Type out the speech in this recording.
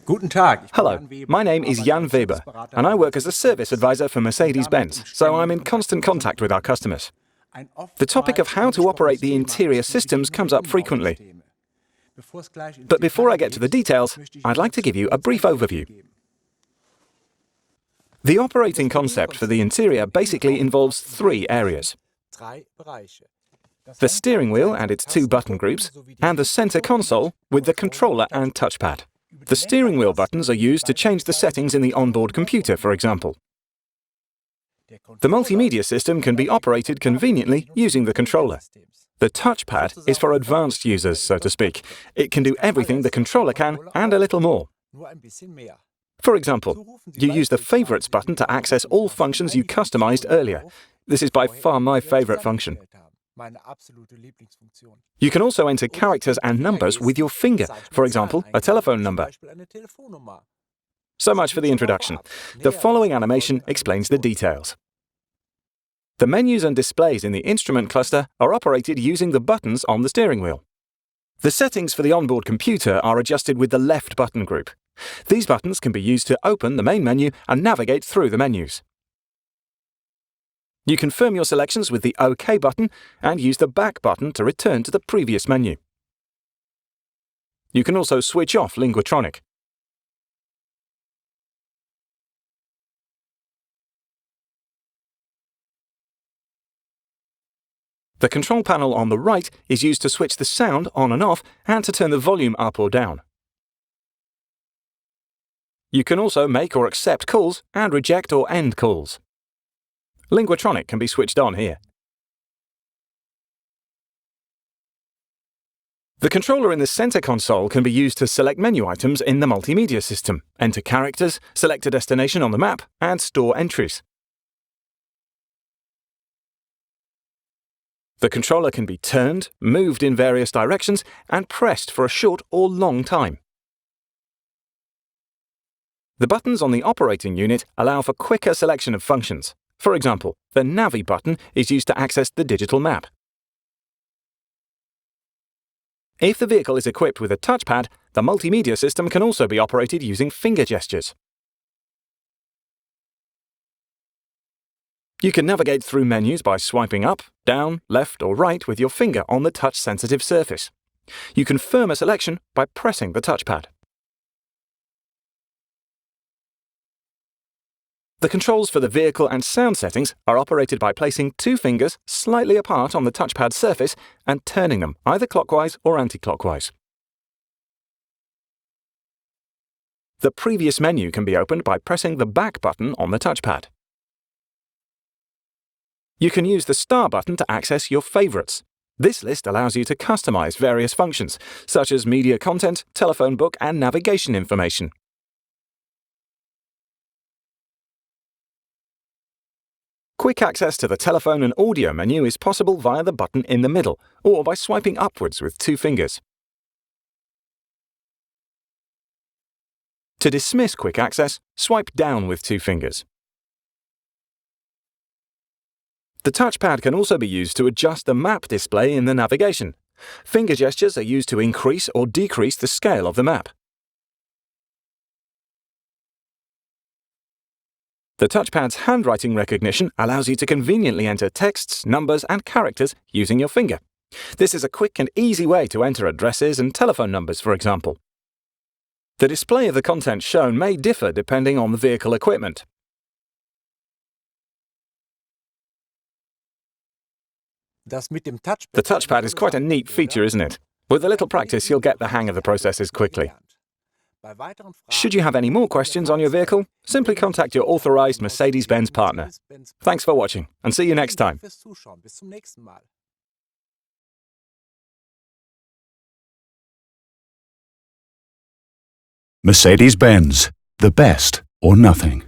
Guten Tag. Hello, my name is Jan Weber, and I work as a service advisor for Mercedes-Benz, so I'm in constant contact with our customers. The topic of how to operate the interior systems comes up frequently. But before I get to the details, I'd like to give you a brief overview. The operating concept for the interior basically involves three areas: the steering wheel and its two button groups, and the center console with the controller and touchpad. The steering wheel buttons are used to change the settings in the onboard computer, for example. The multimedia system can be operated conveniently using the controller. The touchpad is for advanced users, so to speak. It can do everything the controller can and a little more. For example, you use the Favorites button to access all functions you customized earlier. This is by far my favorite function. You can also enter characters and numbers with your finger, for example, a telephone number. So much for the introduction. The following animation explains the details. The menus and displays in the instrument cluster are operated using the buttons on the steering wheel. The settings for the onboard computer are adjusted with the left button group. These buttons can be used to open the main menu and navigate through the menus. You confirm your selections with the OK button and use the back button to return to the previous menu. You can also switch off Linguatronic. The control panel on the right is used to switch the sound on and off and to turn the volume up or down. You can also make or accept calls and reject or end calls. Linguatronic can be switched on here. The controller in the center console can be used to select menu items in the multimedia system, enter characters, select a destination on the map, and store entries. The controller can be turned, moved in various directions, and pressed for a short or long time. The buttons on the operating unit allow for quicker selection of functions. For example, the Navi button is used to access the digital map. If the vehicle is equipped with a touchpad, the multimedia system can also be operated using finger gestures. You can navigate through menus by swiping up, down, left or right with your finger on the touch-sensitive surface. You confirm a selection by pressing the touchpad. The controls for the vehicle and sound settings are operated by placing two fingers slightly apart on the touchpad surface and turning them either clockwise or anti-clockwise. The previous menu can be opened by pressing the back button on the touchpad. You can use the star button to access your favorites. This list allows you to customize various functions, such as media content, telephone book, and navigation information. Quick access to the telephone and audio menu is possible via the button in the middle, or by swiping upwards with two fingers. To dismiss quick access, swipe down with two fingers. The touchpad can also be used to adjust the map display in the navigation. Finger gestures are used to increase or decrease the scale of the map. The touchpad's handwriting recognition allows you to conveniently enter texts, numbers, and characters using your finger. This is a quick and easy way to enter addresses and telephone numbers, for example. The display of the content shown may differ depending on the vehicle equipment. The touchpad is quite a neat feature, isn't it? With a little practice, you'll get the hang of the processes quickly. Should you have any more questions on your vehicle, simply contact your authorized Mercedes-Benz partner. Thanks for watching, and see you next time. Mercedes-Benz, the best or nothing.